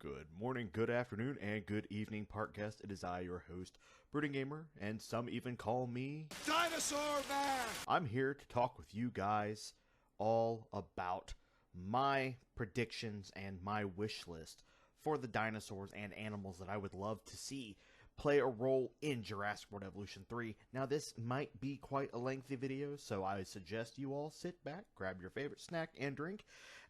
Good morning, good afternoon, and good evening, park guest. It is I, your host, Brooding Gamer, and some even call me Dinosaur Man! I'm here to talk with you guys all about my predictions and my wish list for the dinosaurs and animals that I would love to see play a role in Jurassic World Evolution 3. Now, this might be quite a lengthy video, so I suggest you all sit back, grab your favorite snack and drink,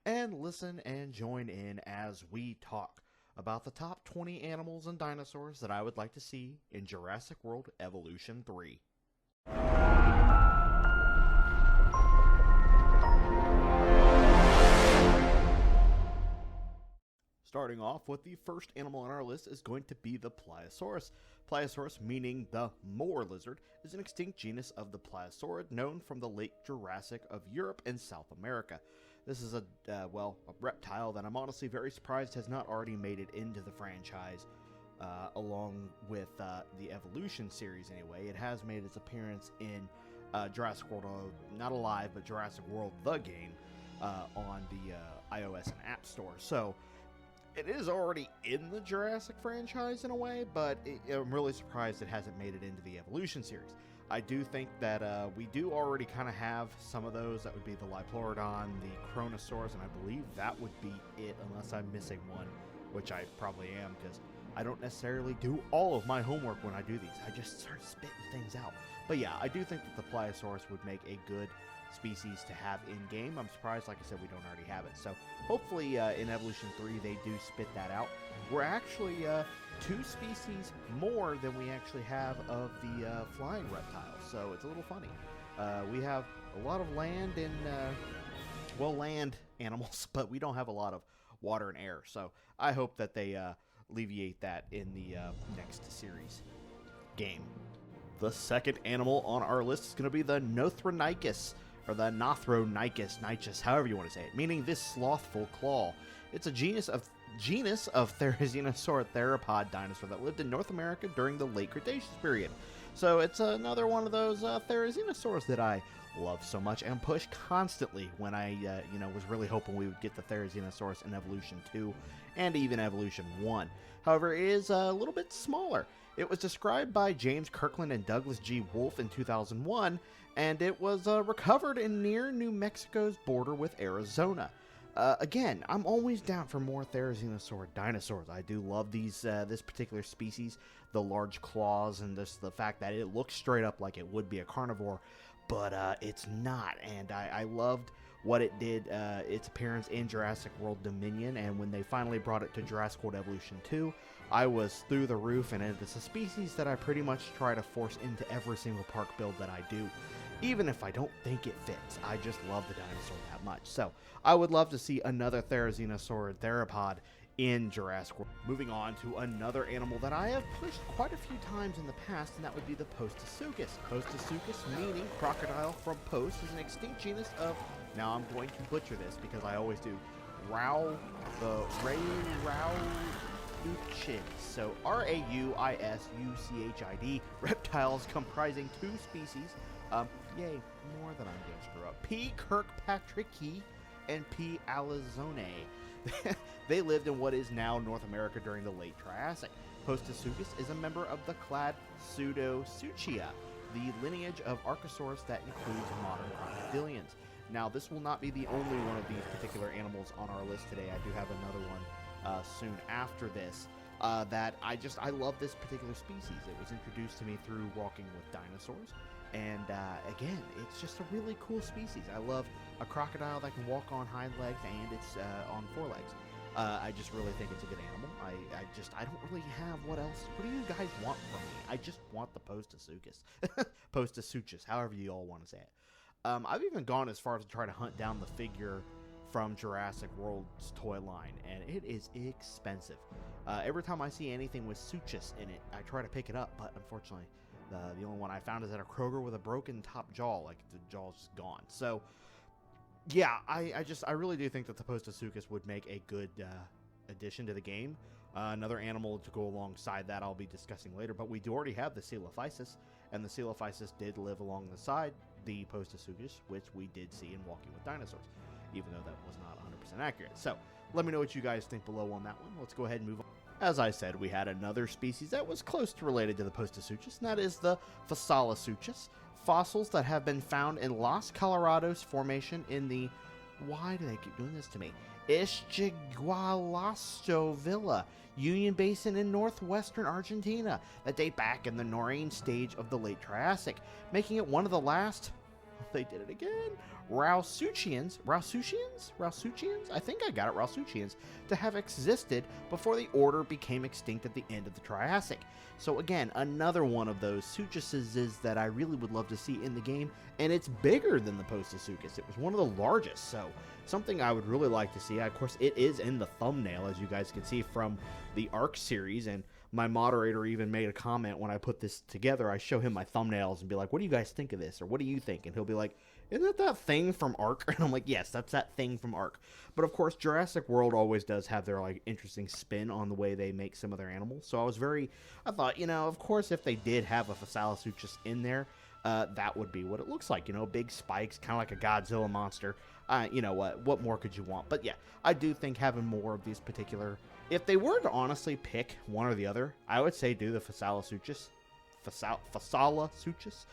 and listen and join in as we talk about the top 20 animals and dinosaurs that I would like to see in Jurassic World Evolution 3. Starting off with the first animal on our list is going to be the Pliosaurus. Pliosaurus, meaning the moor lizard, is an extinct genus of the Pliosaurid known from the late Jurassic of Europe and South America. This is a reptile that I'm honestly very surprised has not already made it into the franchise, along with the Evolution series anyway. It has made its appearance in Jurassic World, not Alive, but Jurassic World the game on the iOS and App Store. So it is already in the Jurassic franchise in a way, but I'm really surprised it hasn't made it into the Evolution series. I do think that we do already kind of have some of those. That would be the Lipleurodon, the Kronosaurus, and I believe that would be it, unless I'm missing one, which I probably am, because I don't necessarily do all of my homework when I do these. I just start spitting things out. But yeah, I do think that the Pliosaurus would make a good species to have in-game. I'm surprised, like I said, we don't already have it. So hopefully in Evolution 3 they do spit that out. We're actually 2 species more than we actually have of the flying reptiles, so it's a little funny. We have a lot of land and, land animals, but we don't have a lot of water and air, so I hope that they alleviate that in the next series game. The second animal on our list is going to be the Nothronychus, or the Nothronychus, however you want to say it, meaning this slothful claw. It's a genus of Therizinosaur theropod dinosaur that lived in North America during the late Cretaceous period. So it's another one of those Therizinosaurs that I love so much and push constantly when I was really hoping we would get the Therizinosaurus in Evolution 2 and even Evolution 1. However, it is a little bit smaller. It was described by James Kirkland and Douglas G. Wolfe in 2001, and it was recovered in near New Mexico's border with Arizona. Again, I'm always down for more Therizinosaur dinosaurs. I do love these this particular species, the large claws and the fact that it looks straight up like it would be a carnivore, but it's not. And I loved what it did, its appearance in Jurassic World Dominion, and when they finally brought it to Jurassic World Evolution 2, I was through the roof, and it's a species that I pretty much try to force into every single park build that I do. Even if I don't think it fits, I just love the dinosaur that much. So, I would love to see another Therizinosaur theropod in Jurassic World. Moving on to another animal that I have pushed quite a few times in the past, and that would be the Postosuchus. Postosuchus, meaning crocodile from Post, is an extinct genus of, now I'm going to butcher this because I always do, Rauisuchid. So Rauisuchid, reptiles comprising 2 species. Yay, more than I'm going to screw up. P. kirkpatricki and P. alizonei. They lived in what is now North America during the late Triassic. Postosuchus is a member of the clade Pseudosuchia, the lineage of Archosaurus that includes modern crocodilians. Now, this will not be the only one of these particular animals on our list today. I do have another one soon after this. That I love this particular species. It was introduced to me through Walking with Dinosaurs. And again, it's just a really cool species. I love a crocodile that can walk on hind legs and it's on 4 legs. I just really think it's a good animal. I don't really have what else. What do you guys want from me? I just want the Postosuchus. Postosuchus, however you all want to say it. I've even gone as far as to try to hunt down the figure from Jurassic World's toy line, and it is expensive. Every time I see anything with Suchus in it, I try to pick it up, but unfortunately, the only one I found is at a Kroger with a broken top jaw, like the jaw's just gone. So, yeah, I really do think that the Postosuchus would make a good addition to the game. Another animal to go alongside that I'll be discussing later, but we do already have the Coelophysis, and the Coelophysis did live alongside the Postosuchus, which we did see in Walking with Dinosaurs, even though that was not 100% accurate. So, let me know what you guys think below on that one. Let's go ahead and move on. As I said, we had another species that was close to related to the Postosuchus, and that is the Fasolasuchus. Fossils that have been found in Los Colorados Formation in the, why do they keep doing this to me? Villa Union Basin in northwestern Argentina that date back in the Norine stage of the late Triassic, making it one of the last, they did it again, Rausuchians, I think I got it, Rausuchians, to have existed before the order became extinct at the end of the Triassic. So again, another one of those Suchuses that I really would love to see in the game, and it's bigger than the Postosuchus. It was one of the largest, so something I would really like to see. Of course, it is in the thumbnail, as you guys can see from the ARC series, and my moderator even made a comment when I put this together. I show him my thumbnails and be like, what do you guys think of this? Or what do you think? And he'll be like, isn't that thing from ARC? And I'm like, yes, that's that thing from ARC. But of course, Jurassic World always does have their like interesting spin on the way they make some of their animals. So I thought, you know, of course, if they did have a Fasolasuchus in there, that would be what it looks like. You know, big spikes, kind of like a Godzilla monster. You know what more could you want? But yeah, I do think having more of these particular, if they were to honestly pick one or the other, I would say do the Fasolasuchus. Fasolasuchus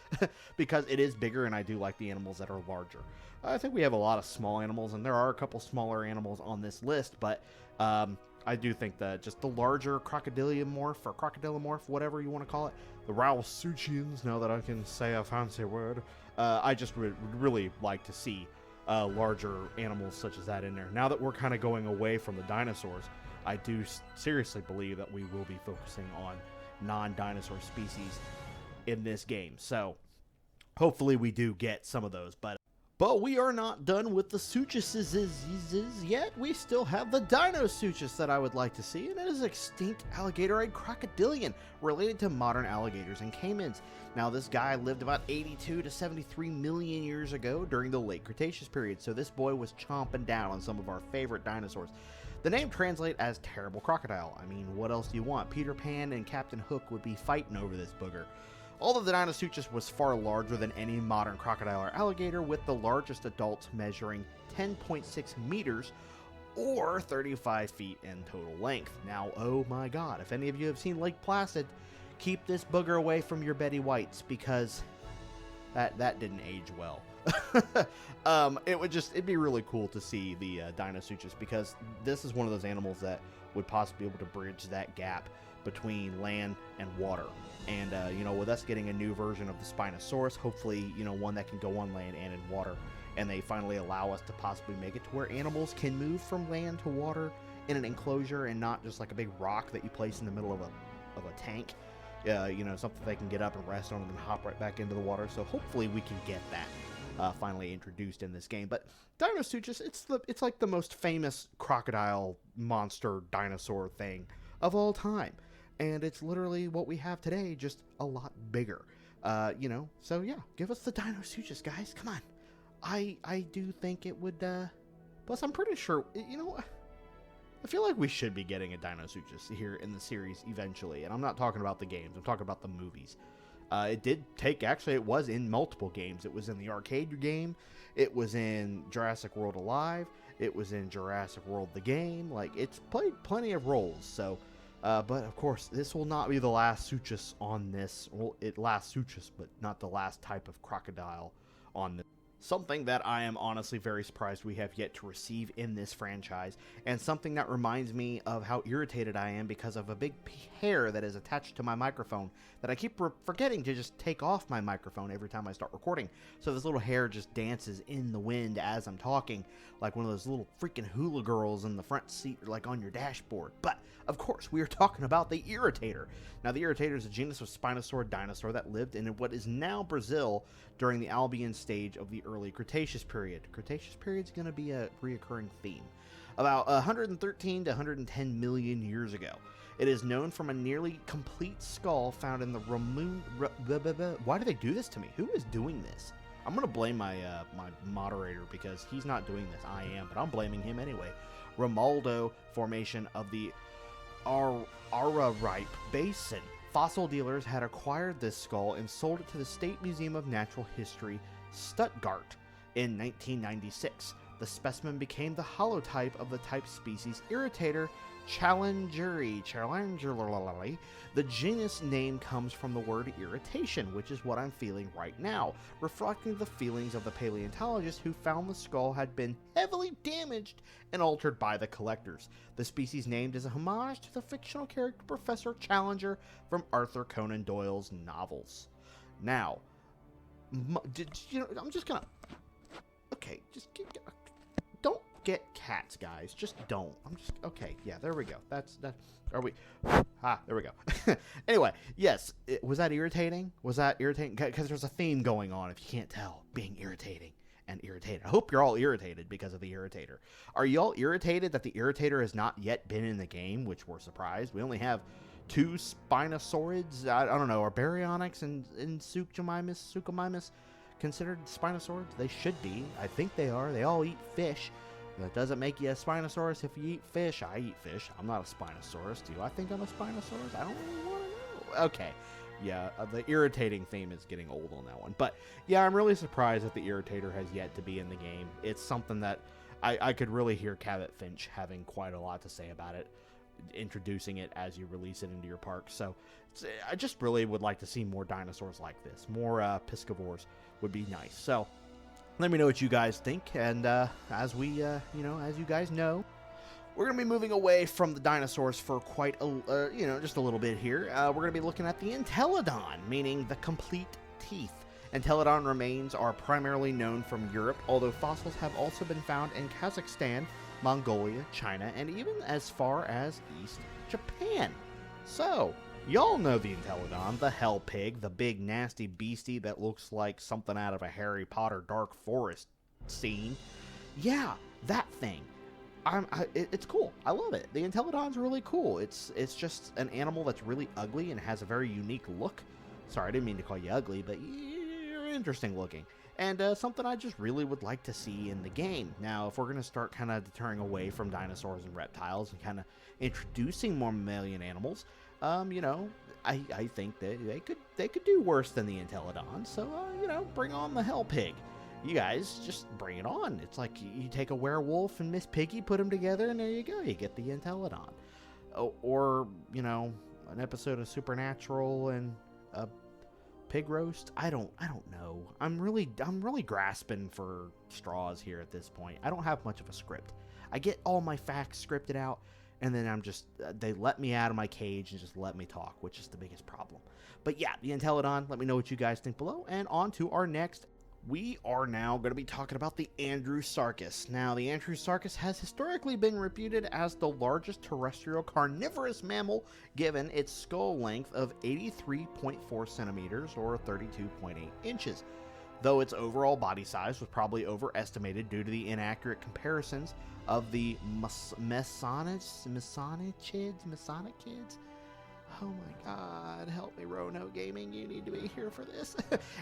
because it is bigger, and I do like the animals that are larger. I think we have a lot of small animals, and there are a couple smaller animals on this list, but I do think that just the larger crocodilomorph, whatever you want to call it, the Rausuchians, now that I can say a fancy word, I just would really like to see larger animals such as that in there. Now that we're kind of going away from the dinosaurs, I do seriously believe that we will be focusing on non-dinosaur species in this game. So hopefully we do get some of those, but we are not done with the Suchuses yet. We still have the Deinosuchus that I would like to see, and it is extinct alligatorid crocodilian related to modern alligators and caimans. Now this guy lived about 82 to 73 million years ago during the late Cretaceous period, so this boy was chomping down on some of our favorite dinosaurs. The name translates as terrible crocodile. I mean, what else do you want? Peter Pan and Captain Hook would be fighting over this booger. Although the Deinosuchus was far larger than any modern crocodile or alligator, with the largest adults measuring 10.6 meters or 35 feet in total length. Now, oh my god, if any of you have seen Lake Placid, keep this booger away from your Betty Whites, because that didn't age well. It'd be really cool to see the Deinosuchus, because this is one of those animals that would possibly be able to bridge that gap between land and water. And you know, with us getting a new version of the Spinosaurus, hopefully, you know, one that can go on land and in water, and they finally allow us to possibly make it to where animals can move from land to water in an enclosure and not just like a big rock that you place in the middle of a tank. You know, something they can get up and rest on and then hop right back into the water. So hopefully we can get that finally introduced in this game. But Deinosuchus, it's like the most famous crocodile monster dinosaur thing of all time, and it's literally what we have today, just a lot bigger. You know, so yeah, give us the Deinosuchus, guys. Come on. I do think it would. Plus, I'm pretty sure. You know, I feel like we should be getting a Deinosuchus here in the series eventually, and I'm not talking about the games. I'm talking about the movies. It was in multiple games. It was in the arcade game, it was in Jurassic World Alive, it was in Jurassic World the game. Like, it's played plenty of roles, so, but of course, this will not be the last Suchus on this. Well, it lasts Suchus, but not the last type of crocodile on this. Something that I am honestly very surprised we have yet to receive in this franchise, and something that reminds me of how irritated I am because of a big hair that is attached to my microphone that I keep forgetting to just take off my microphone every time I start recording. So this little hair just dances in the wind as I'm talking, like one of those little freaking hula girls in the front seat, like on your dashboard. But of course, we are talking about the Irritator. Now, the Irritator is a genus of Spinosaur dinosaur that lived in what is now Brazil during the Albian stage of the early Cretaceous period. Cretaceous period is going to be a reoccurring theme. About 113 to 110 million years ago. It is known from a nearly complete skull found in the Why do they do this to me? Who is doing this? I'm going to blame my moderator, because he's not doing this. I am, but I'm blaming him anyway. Romaldo Formation of the Araripe Basin. Fossil dealers had acquired this skull and sold it to the State Museum of Natural History, Stuttgart, in 1996. The specimen became the holotype of the type species Irritator challengeri. The genus name comes from the word irritation, which is what I'm feeling right now, reflecting the feelings of the paleontologist who found the skull had been heavily damaged and altered by the collectors. The species named is a homage to the fictional character Professor Challenger from Arthur Conan Doyle's novels. Now, I'm just gonna... Okay, just don't get cats, guys. Just don't. Okay, yeah, there we go. That. Are we... there we go. Anyway, yes, was that irritating? Was that irritating? Because there's a theme going on, if you can't tell. Being irritating and irritated. I hope you're all irritated because of the Irritator. Are you all irritated that the Irritator has not yet been in the game, which we're surprised? We only have 2 Spinosaurids. I don't know. Are Baryonyx and Suchomimus considered Spinosaurids? They should be. I think they are. They all eat fish. That doesn't make you a Spinosaurus if you eat fish. I eat fish. I'm not a Spinosaurus. Do I think I'm a Spinosaurus? I don't really want to know. Okay. Yeah, the irritating theme is getting old on that one. But, yeah, I'm really surprised that the Irritator has yet to be in the game. It's something that I could really hear Cabot Finch having quite a lot to say about it, introducing it as you release it into your park. So, I just really would like to see more dinosaurs like this. More piscivores would be nice. So, let me know what you guys think, and as we, as you guys know, we're going to be moving away from the dinosaurs for quite a, just a little bit here. We're going to be looking at the Entelodon, meaning the complete teeth. Entelodon remains are primarily known from Europe, although fossils have also been found in Kazakhstan, Mongolia, China, and even as far as East Japan. So, y'all know the Entelodon, the hell pig, the big nasty beastie that looks like something out of a Harry Potter Dark Forest scene. Yeah, that thing. It's cool. I love it. The Entelodon's really cool. It's just an animal that's really ugly and has a very unique look. Sorry, I didn't mean to call you ugly, but you're interesting looking. And something I just really would like to see in the game. Now, if we're going to start kind of deterring away from dinosaurs and reptiles and kind of introducing more mammalian animals, I think that they could do worse than the Entelodon. So, bring on the hell pig. You guys just bring it on. It's like you take a werewolf and Miss Piggy, put them together, and there you go. You get the Entelodon. Or, an episode of Supernatural and a pig roast. I don't know. I'm really grasping for straws here at this point. I don't have much of a script. I get all my facts scripted out, and then they let me out of my cage and just let me talk, which is the biggest problem. But yeah, the Entelodon, let me know what you guys think below. And on to our next. We are now going to be talking about the Andrewsarchus. Now, the Andrewsarchus has historically been reputed as the largest terrestrial carnivorous mammal, given its skull length of 83.4 centimeters or 32.8 inches. Though its overall body size was probably overestimated due to the inaccurate comparisons of the Mesonichids? Oh my god, help me, Rono Gaming, you need to be here for this.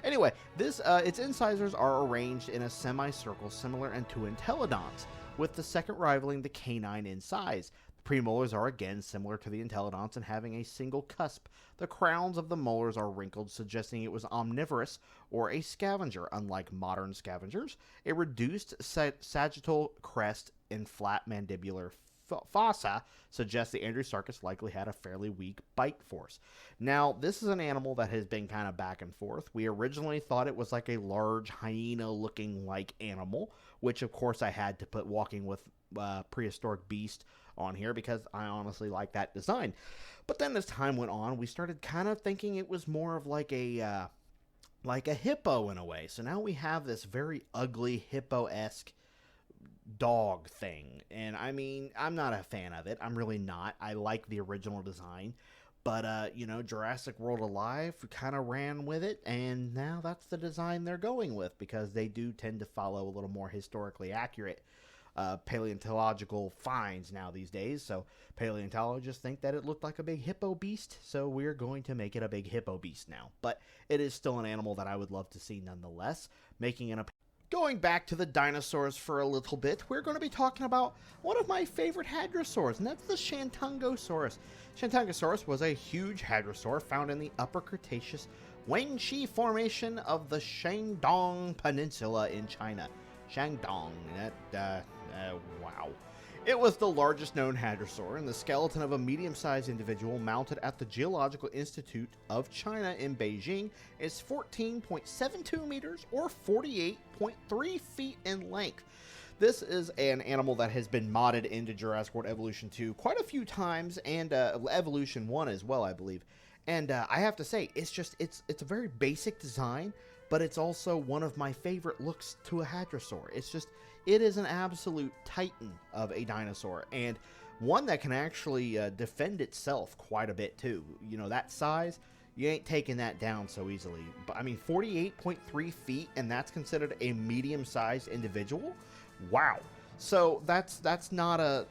Anyway, its incisors are arranged in a semicircle similar to Entelodon's, with the second rivaling the canine in size. The premolars are again similar to the Entelodon's and having a single cusp. The crowns of the molars are wrinkled, suggesting it was omnivorous or a scavenger, unlike modern scavengers. A reduced sagittal crest and flat mandibular fossa suggests the Andrewsarchus likely had a fairly weak bite force. Now, this is an animal that has been kind of back and forth. We originally thought it was like a large hyena-looking like animal, which of course I had to put Walking with Prehistoric Beast on here because I honestly like that design. But then as time went on, we started kind of thinking it was more of like a hippo in a way. So now we have this very ugly hippo-esque dog thing, and I mean, I'm not a fan of it. I'm really not. I like the original design, but Jurassic World Alive kind of ran with it, and now that's the design they're going with because they do tend to follow a little more historically accurate paleontological finds now these days. So paleontologists think that it looked like a big hippo beast, so we're going to make it a big hippo beast now. But it is still an animal that I would love to see nonetheless, making an appearance. Going back to the dinosaurs for a little bit, we're going to be talking about one of my favorite hadrosaurs, and that's the Shantungosaurus. Shantungosaurus was a huge hadrosaur found in the Upper Cretaceous Wenxi Formation of the Shandong Peninsula in China. Shandong. Wow. It was the largest known hadrosaur, and the skeleton of a medium-sized individual mounted at the Geological Institute of China in Beijing is 14.72 meters or 48.3 feet in length. This is an animal that has been modded into Jurassic World Evolution 2 quite a few times, and Evolution 1 as well, I believe. And I have to say, it's a very basic design, but it's also one of my favorite looks to a hadrosaur. It is an absolute titan of a dinosaur, and one that can actually defend itself quite a bit too. You know, that size, you ain't taking that down so easily. But I mean, 48.3 feet, and that's considered a medium-sized individual. Wow. So that's a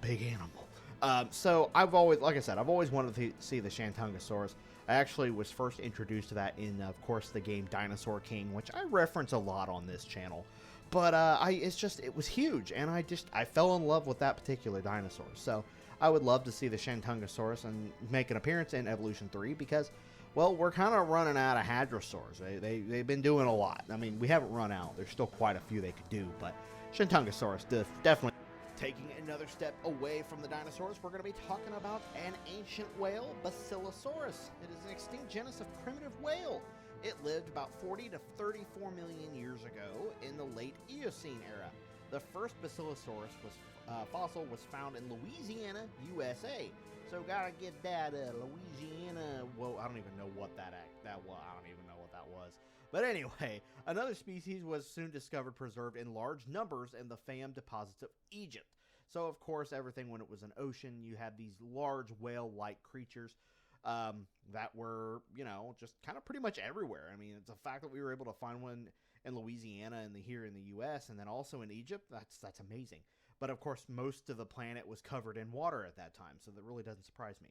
big animal. So I've always, like I said, I've always wanted to see the Shantungosaurus. I actually was first introduced to that in, of course, the game Dinosaur King, which I reference a lot on this channel. But it was huge, and I fell in love with that particular dinosaur. So I would love to see the Shantungosaurus and make an appearance in Evolution 3 because, well, we're kind of running out of hadrosaurs. They've been doing a lot. I mean, we haven't run out. There's still quite a few they could do, but Shantungosaurus definitely. Taking another step away from the dinosaurs, we're going to be talking about an ancient whale, Basilosaurus. It is an extinct genus of primitive whale. It lived about 40 to 34 million years ago in the late Eocene era. The first Basilosaurus fossil was found in Louisiana, USA. So gotta get that Louisiana. Well, I don't even know what that was. I don't even know what that was. But anyway, another species was soon discovered preserved in large numbers in the Fayum deposits of Egypt. So of course, everything when it was an ocean, you had these large whale-like creatures that were, you know, just kind of pretty much everywhere. I mean, it's a fact that we were able to find one in Louisiana and here in the U.S. and then also in Egypt. That's amazing. But of course, most of the planet was covered in water at that time, so that really doesn't surprise me.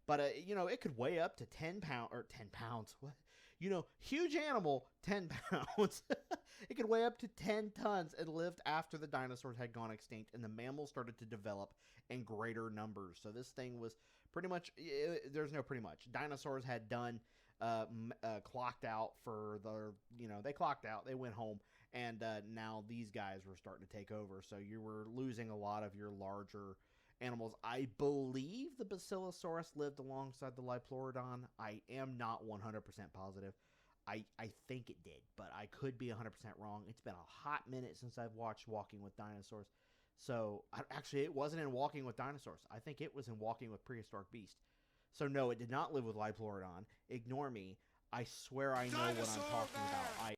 But you know, it could weigh up to 10 pounds. What? You know, huge animal, 10 pounds. It could weigh up to 10 tons and lived after the dinosaurs had gone extinct and the mammals started to develop in greater numbers. So this thing was pretty much, there's no pretty much. Dinosaurs had done, clocked out for they clocked out, they went home, and now these guys were starting to take over. So you were losing a lot of your larger animals. I believe the Basilosaurus lived alongside the Lipleurodon. I am not 100% positive. I think it did, but I could be 100% wrong. It's been a hot minute since I've watched Walking with Dinosaurs. So, actually, it wasn't in Walking with Dinosaurs. I think it was in Walking with Prehistoric Beast. So, no, it did not live with Lipleurodon. Ignore me. I swear I know what I'm talking about.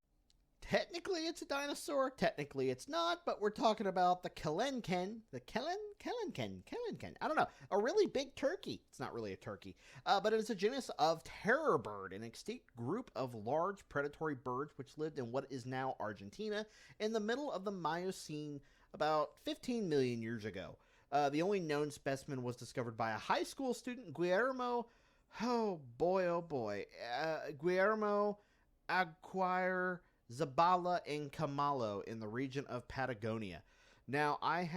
Technically, it's a dinosaur. Technically, it's not. But we're talking about the Kelenken. Kelenken. I don't know. A really big turkey. It's not really a turkey. But it is a genus of terror bird, an extinct group of large predatory birds which lived in what is now Argentina in the middle of the Miocene about 15 million years ago. The only known specimen was discovered by a high school student, Guillermo. Oh boy. Guillermo Aguirre Zabala and Camalo in the region of Patagonia. Now, I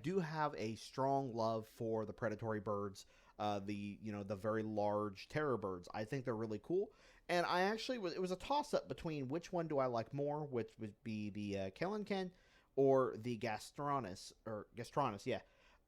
do have a strong love for the predatory birds, the very large terror birds. I think they're really cool, and it was a toss-up between which one do I like more, which would be the Kelenken or the Gastronus, yeah.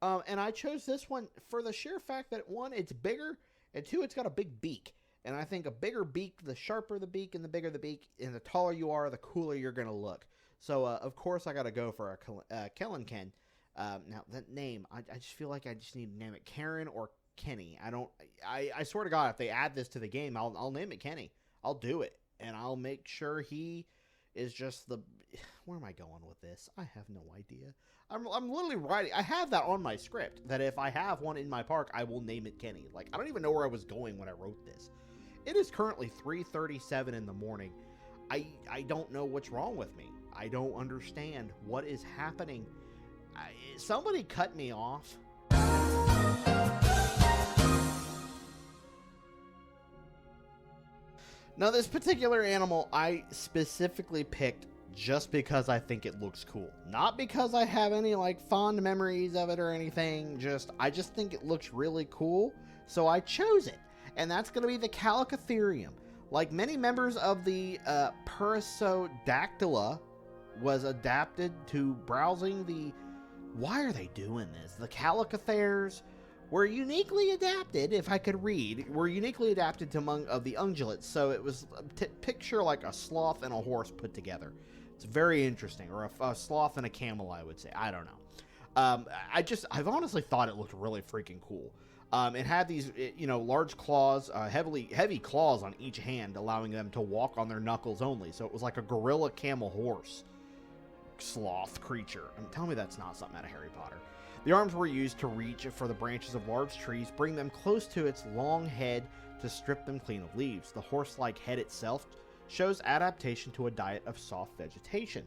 And I chose this one for the sheer fact that, one, it's bigger, and two, it's got a big beak. And I think a bigger beak, the sharper the beak, and the bigger the beak, and the taller you are, the cooler you're going to look. So, of course, I got to go for a Kelenken. Now, that name, I just feel like I just need to name it Karen or Kenny. I swear to God, if they add this to the game, I'll name it Kenny. I'll do it. And I'll make sure he is just the... Where am I going with this? I have no idea. I'm literally writing... I have that on my script, that if I have one in my park, I will name it Kenny. Like, I don't even know where I was going when I wrote this. It is currently 3:37 in the morning. I don't know what's wrong with me. I don't understand what is happening. Somebody cut me off. Now, this particular animal I specifically picked just because I think it looks cool. Not because I have any, fond memories of it or anything. I just think it looks really cool, so I chose it. And that's going to be the Chalicotherium. Like many members of the Purussaurus was adapted to browsing the... Why are they doing this? The Chalicotheriums were uniquely adapted, if I could read, were uniquely adapted to among of the ungulates. So it was, picture like a sloth and a horse put together. It's very interesting. Or a sloth and a camel, I would say. I don't know. I've honestly thought it looked really freaking cool. It had these, large claws, heavy claws on each hand, allowing them to walk on their knuckles only. So it was like a gorilla camel horse sloth creature. Tell me that's not something out of Harry Potter. The arms were used to reach for the branches of large trees, bring them close to its long head to strip them clean of leaves. The horse-like head itself shows adaptation to a diet of soft vegetation.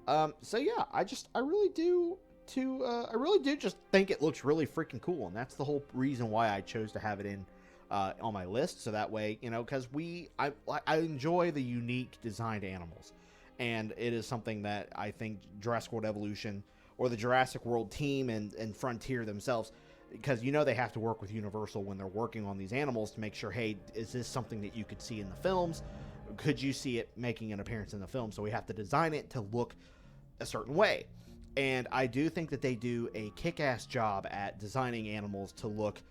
So yeah, I really do just think it looks really freaking cool, and that's the whole reason why I chose to have it in on my list. So that way, because I enjoy the unique designed animals, and it is something that I think Jurassic World Evolution or the Jurassic World team and Frontier themselves, because they have to work with Universal when they're working on these animals to make sure, hey, is this something that you could see in the films? Could you see it making an appearance in the film? So we have to design it to look a certain way. And I do think that they do a kick-ass job at designing animals to look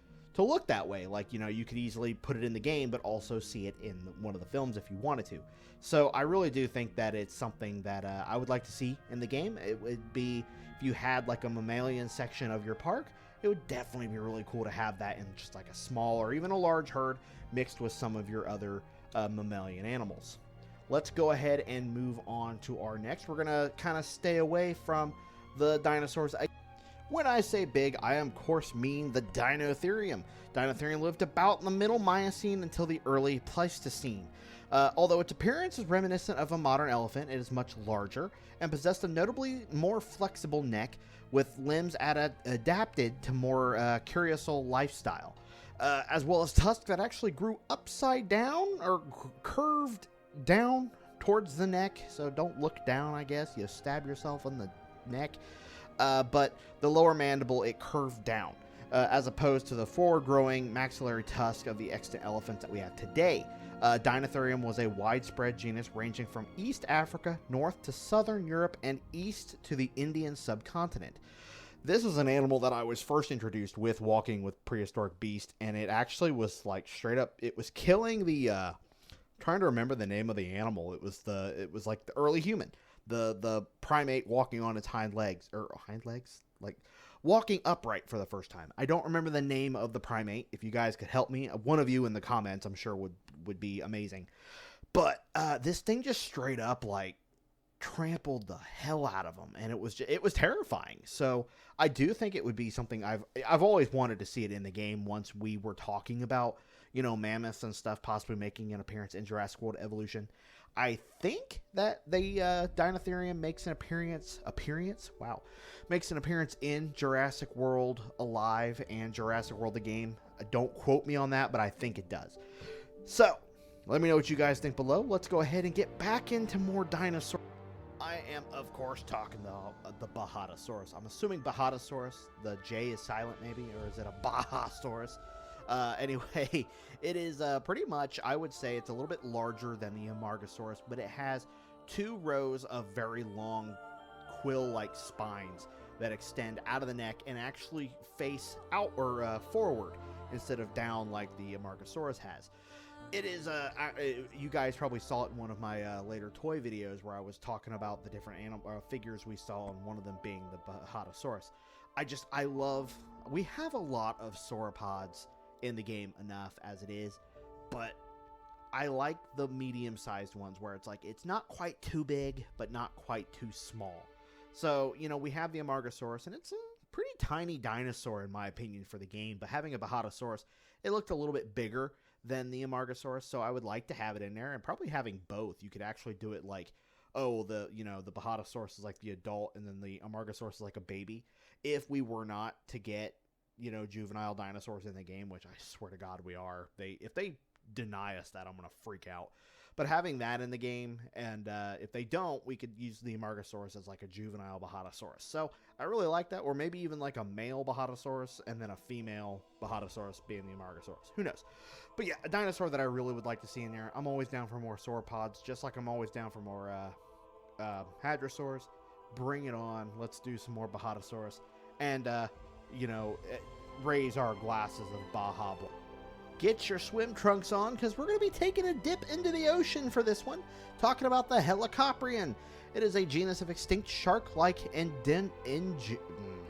that way. Like, you could easily put it in the game, but also see it in one of the films if you wanted to. So I really do think that it's something that I would like to see in the game. It would be, if you had like a mammalian section of your park, it would definitely be really cool to have that in just like a small or even a large herd mixed with some of your other mammalian animals. Let's go ahead and move on to our next. We're going to kind of stay away from the dinosaurs. When I say big, I of course mean the Deinotherium. Deinotherium lived about in the middle Miocene until the early Pleistocene. Although its appearance is reminiscent of a modern elephant, it is much larger and possessed a notably more flexible neck with limbs adapted to more curiosal lifestyle, as well as tusks that actually grew upside down or curved down towards the neck. So don't look down, I guess. You stab yourself in the neck. But the lower mandible, it curved down, as opposed to the forward-growing maxillary tusk of the extant elephants that we have today. Deinotherium was a widespread genus ranging from East Africa, north to southern Europe, and east to the Indian subcontinent. This is an animal that I was first introduced with Walking with Prehistoric Beast, and it actually was like straight up, it was killing the, trying to remember the name of the animal. It was like the early human. The primate walking on its hind legs, like walking upright for the first time. I don't remember the name of the primate. If you guys could help me, one of you in the comments, I'm sure would be amazing. But this thing just straight up like trampled the hell out of him, and it was terrifying. So I do think it would be something I've always wanted to see it in the game. Once we were talking about mammoths and stuff possibly making an appearance in Jurassic World Evolution. I think that the Deinotherium makes an appearance in Jurassic World Alive and Jurassic World the game. Don't quote me on that, but I think it does. So, let me know what you guys think below. Let's go ahead and get back into more dinosaurs. I am, of course, talking the Bajadasaurus. I'm assuming Bajadasaurus, the J is silent maybe, or is it a Bajasaurus? Anyway, it is pretty much, I would say it's a little bit larger than the Amargasaurus, but it has two rows of very long quill-like spines that extend out of the neck and actually face out or forward instead of down like the Amargasaurus has. It is, you guys probably saw it in one of my later toy videos where I was talking about the different figures we saw, and one of them being the Bajadasaurus. We have a lot of sauropods in the game enough as it is, but I like the medium-sized ones where it's like, it's not quite too big, but not quite too small. So, we have the Amargasaurus, and it's a pretty tiny dinosaur in my opinion for the game, but having a Bajadasaurus, it looked a little bit bigger than the Amargasaurus, so I would like to have it in there, and probably having both. You could actually do it like, the Bajadasaurus is like the adult, and then the Amargasaurus is like a baby. If we were not to get juvenile dinosaurs in the game, which I swear to God we are. If they deny us that, I'm going to freak out. But having that in the game, and if they don't, we could use the Amargasaurus as like a juvenile Bajadasaurus. So I really like that, or maybe even like a male Bajadasaurus and then a female Bajadasaurus being the Amargasaurus. Who knows? But yeah, a dinosaur that I really would like to see in there. I'm always down for more sauropods, just like I'm always down for more Hadrosaurs. Bring it on. Let's do some more Bajadasaurus. And, raise our glasses of Baja. Get your swim trunks on, because we're going to be taking a dip into the ocean for this one, talking about the Helicoprion. It is a genus of extinct shark-like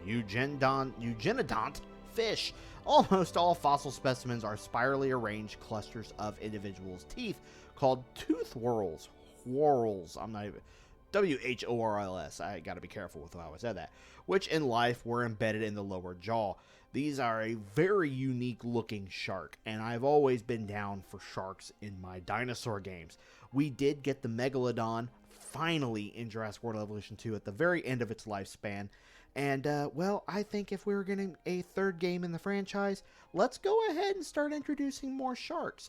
eugenodont fish. Almost all fossil specimens are spirally arranged clusters of individuals' teeth called tooth whorls. I'm not even... W-H-O-R-L-S. I got to be careful with how I said that. Which in life were embedded in the lower jaw. These are a very unique looking shark, and I've always been down for sharks in my dinosaur games. We did get the Megalodon finally in Jurassic World Evolution 2 at the very end of its lifespan. And, I think if we were getting a third game in the franchise, let's go ahead and start introducing more sharks.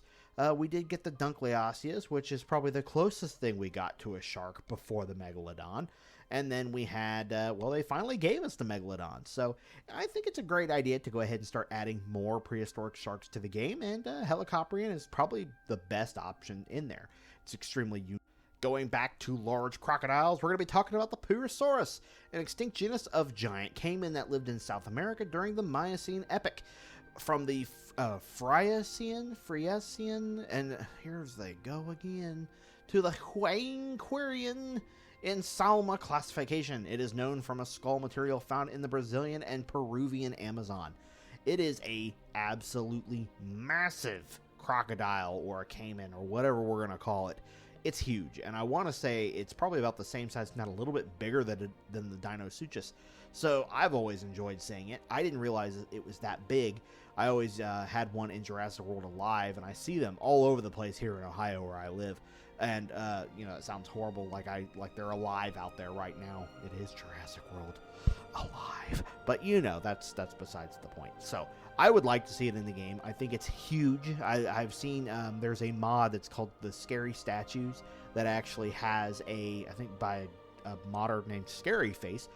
We did get the Dunkleosteus, which is probably the closest thing we got to a shark before the Megalodon. And then we had, they finally gave us the Megalodon. So I think it's a great idea to go ahead and start adding more prehistoric sharks to the game. And Helicoprion is probably the best option in there. It's extremely unique. Going back to large crocodiles, we're going to be talking about the Purussaurus, an extinct genus of giant caiman that lived in South America during the Miocene epoch. From the Friesian, and here's they go again, to the Huanquarian in Salma classification. It is known from a skull material found in the Brazilian and Peruvian Amazon. It is a absolutely massive crocodile or a caiman or whatever we're going to call it. It's huge, and I want to say it's probably about the same size, not a little bit bigger than the Deinosuchus. So I've always enjoyed seeing it. I didn't realize it was that big. I always had one in Jurassic World Alive, and I see them all over the place here in Ohio where I live. And it sounds horrible, like they're alive out there right now. It is Jurassic World Alive, but that's besides the point. So I would like to see it in the game. I think it's huge. I've seen there's a mod that's called the Scary Statues that actually has I think by a modder named Scary Face,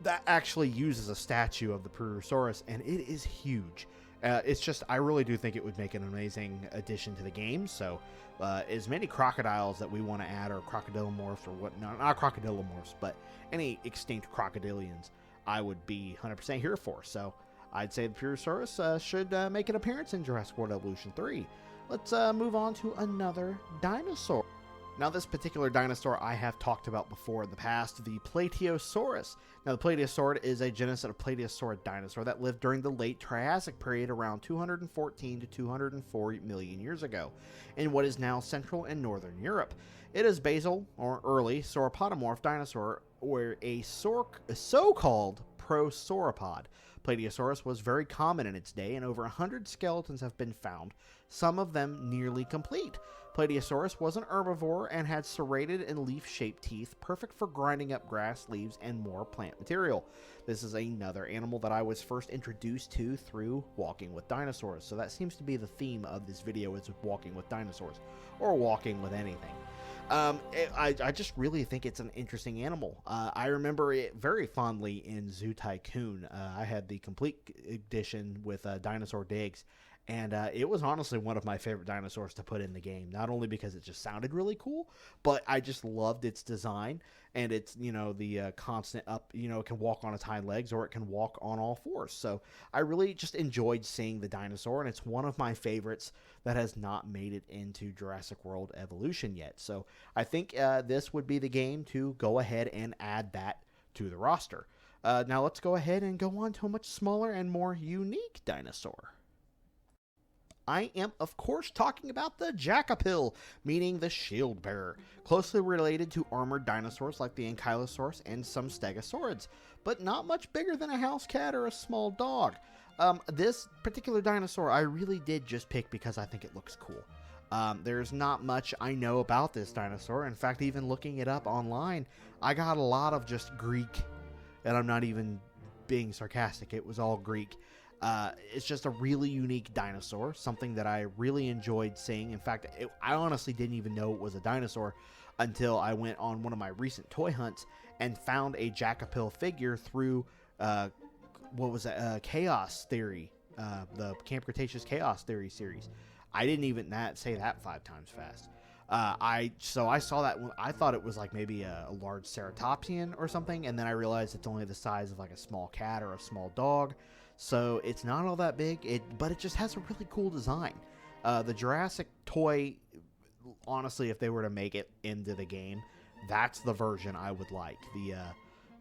that actually uses a statue of the Purussaurus, and it is huge. It's just, I really do think it would make an amazing addition to the game. So as many crocodiles that we want to add, or crocodilomorphs, or whatnot, not crocodilomorphs, but any extinct crocodilians, I would be 100% here for. So I'd say the Purussaurus should make an appearance in Jurassic World Evolution 3. Let's move on to another dinosaur. Now, this particular dinosaur I have talked about before in the past, the Plateosaurus. Now, the Plateosaurid is a genus of Plateosaurid dinosaur that lived during the late Triassic period around 214 to 204 million years ago in what is now Central and Northern Europe. It is basal, or early, sauropodomorph dinosaur, or a so-called prosauropod. Plateosaurus was very common in its day, and over 100 skeletons have been found, some of them nearly complete. Plateosaurus was an herbivore and had serrated and leaf-shaped teeth, perfect for grinding up grass, leaves, and more plant material. This is another animal that I was first introduced to through Walking with Dinosaurs, so that seems to be the theme of this video, is walking with dinosaurs, or walking with anything. I just really think it's an interesting animal. I remember it very fondly in Zoo Tycoon. I had the complete edition with Dinosaur Digs, and it was honestly one of my favorite dinosaurs to put in the game, not only because it just sounded really cool, but I just loved its design, and it's, the constant up, it can walk on its hind legs, or it can walk on all fours. So I really just enjoyed seeing the dinosaur, and it's one of my favorites that has not made it into Jurassic World Evolution yet. So I think this would be the game to go ahead and add that to the roster. Now let's go ahead and go on to a much smaller and more unique dinosaur. I am, of course, talking about the Jakapil, meaning the shield bearer, closely related to armored dinosaurs like the Ankylosaurus and some Stegosaurids, but not much bigger than a house cat or a small dog. This particular dinosaur I really did just pick because I think it looks cool. There's not much I know about this dinosaur. In fact, even looking it up online, I got a lot of just Greek, and I'm not even being sarcastic, it was all Greek. It's just a really unique dinosaur, something that I really enjoyed seeing. In fact, I honestly didn't even know it was a dinosaur until I went on one of my recent toy hunts and found a Jakapil figure through, Chaos Theory, the Camp Cretaceous Chaos Theory series. I didn't even say that 5 times fast. I saw that one. I thought it was like maybe a large ceratopsian or something, and then I realized it's only the size of like a small cat or a small dog, so it's not all that big. But it just has a really cool design. The Jurassic toy, honestly, if they were to make it into the game, that's the version I would like.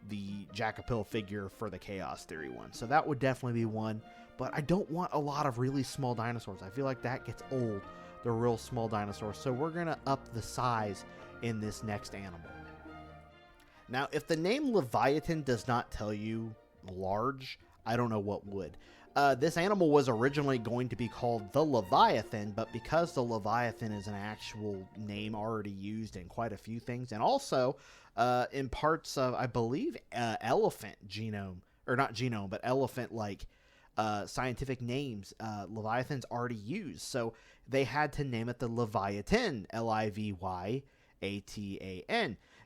The Jakapil figure for the Chaos Theory one. So that would definitely be one. But I don't want a lot of really small dinosaurs. I feel like that gets old. The real small dinosaurs. So we're going to up the size in this next animal. Now, if the name Livyatan does not tell you large, I don't know what would. This animal was originally going to be called the Leviathan, but because the Leviathan is an actual name already used in quite a few things, and also in parts of, I believe, elephant genome, or not genome, but elephant like scientific names, Leviathan's already used. So they had to name it the Livyatan. Livyatan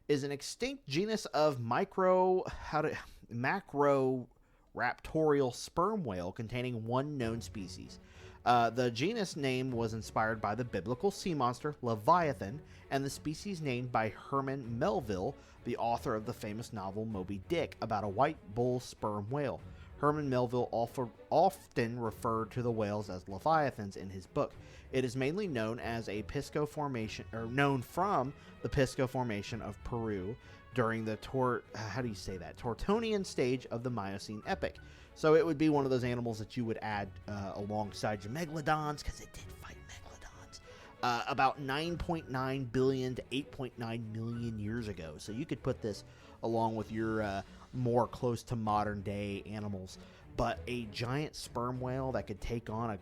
is an extinct genus of macroraptorial sperm whale containing one known species. The genus name was inspired by the biblical sea monster Leviathan, and the species named by Herman Melville, the author of the famous novel Moby Dick, about a white bull sperm whale. Herman Melville often referred to the whales as leviathans in his book. It is mainly known as a Pisco Formation, or known from the Pisco Formation of Peru during the Tortonian stage of the Miocene epoch. So it would be one of those animals that you would add alongside your megalodons, because it did fight megalodons, about 9.9 billion to 8.9 million years ago. So you could put this along with your more close to modern day animals. But a giant sperm whale that could take on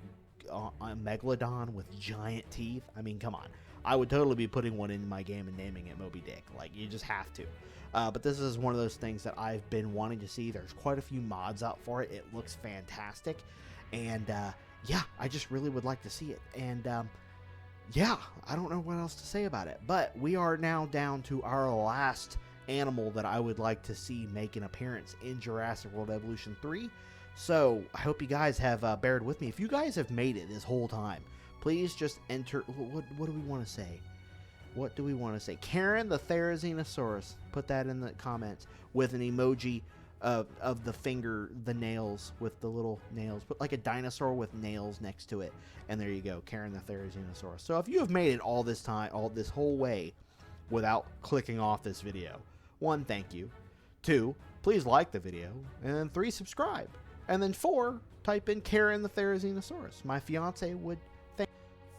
a megalodon with giant teeth, I mean, come on. I would totally be putting one in my game and naming it Moby Dick. Like, you just have to. But this is one of those things that I've been wanting to see. There's quite a few mods out for it. It looks fantastic. And, yeah, I just really would like to see it. And, yeah, I don't know what else to say about it. But we are now down to our last animal that I would like to see make an appearance in Jurassic World Evolution 3. So, I hope you guys have bared with me. If you guys have made it this whole time, please just enter. What do we want to say? What do we want to say? Karen the Therizinosaurus. Put that in the comments with an emoji of the finger, the nails with the little nails. Put like a dinosaur with nails next to it. And there you go, Karen the Therizinosaurus. So if you have made it all this time, all this whole way without clicking off this video, 1, thank you. 2, please like the video. And then 3, subscribe. And then 4, type in Karen the Therizinosaurus. My fiance would thank.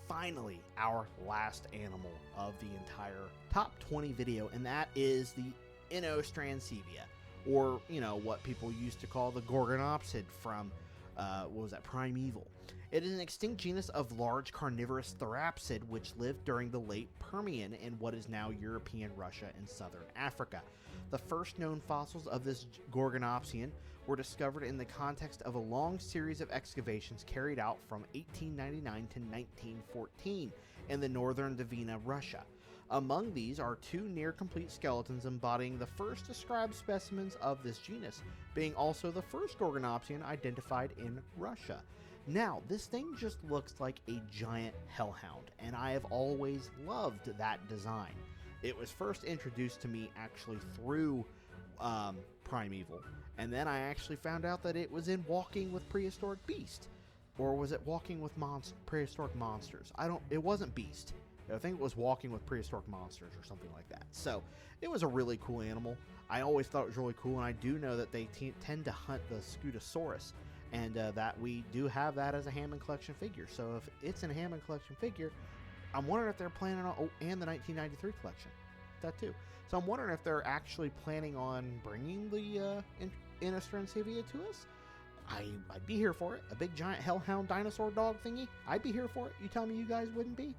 Finally, our last animal of the entire top 20 video, and that is the Inostrancevia, or, you know, what people used to call the Gorgonopsid from, Primeval. It is an extinct genus of large carnivorous therapsid which lived during the late Permian in what is now European Russia and southern Africa. The first known fossils of this Gorgonopsian were discovered in the context of a long series of excavations carried out from 1899 to 1914 in the northern Dvina, Russia. Among these are 2 near-complete skeletons embodying the first described specimens of this genus, being also the first Gorgonopsian identified in Russia. Now, this thing just looks like a giant hellhound, and I have always loved that design. It was first introduced to me actually through Primeval, and then I actually found out that it was in Walking with Prehistoric Beast. Or was it Walking with Prehistoric Monsters? It wasn't Beast. I think it was Walking with Prehistoric Monsters or something like that. So, it was a really cool animal. I always thought it was really cool, and I do know that they tend to hunt the Scutosaurus, and that we do have that as a Hammond Collection figure. So, if it's in a Hammond Collection figure, I'm wondering if they're planning on, and the 1993 collection, that too. So I'm wondering if they're actually planning on bringing the Inostrancevia to us. I'd be here for it. A big giant hellhound dinosaur dog thingy. I'd be here for it. You tell me you guys wouldn't be?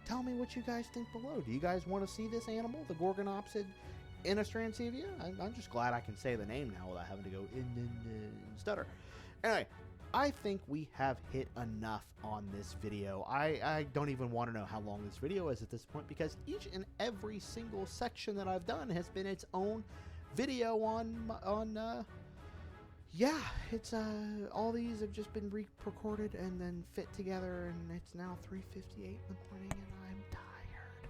Tell me what you guys think below. Do you guys want to see this animal, the Gorgonopsid Inostrancevia? I'm just glad I can say the name now without having to go in stutter. Anyway, I think we have hit enough on this video. I don't even want to know how long this video is at this point, because each and every single section that I've done has been its own video yeah, it's all these have just been recorded and then fit together, and it's now 3:58 in the morning and I'm tired.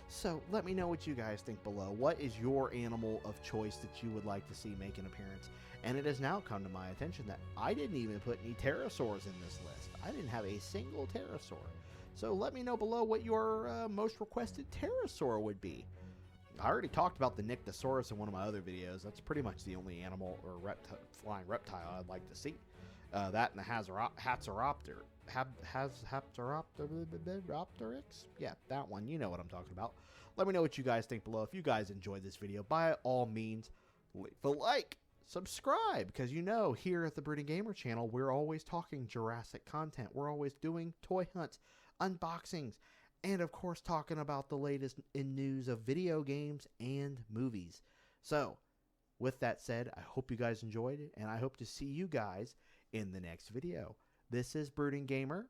So let me know what you guys think below. What is your animal of choice that you would like to see make an appearance? And it has now come to my attention that I didn't even put any pterosaurs in this list. I didn't have a single pterosaur. So let me know below what your most requested pterosaur would be. I already talked about the Nyctosaurus in one of my other videos. That's pretty much the only animal or flying reptile I'd like to see. That and the Haptoropterix. Yeah, that one. You know what I'm talking about. Let me know what you guys think below. If you guys enjoyed this video, by all means, leave a like, subscribe, because you know here at the Brooding Gamer channel, we're always talking Jurassic content. We're always doing toy hunts, unboxings, and of course talking about the latest in news of video games and movies. So with that said, I hope you guys enjoyed it, and I hope to see you guys in the next video. This is Brooding Gamer.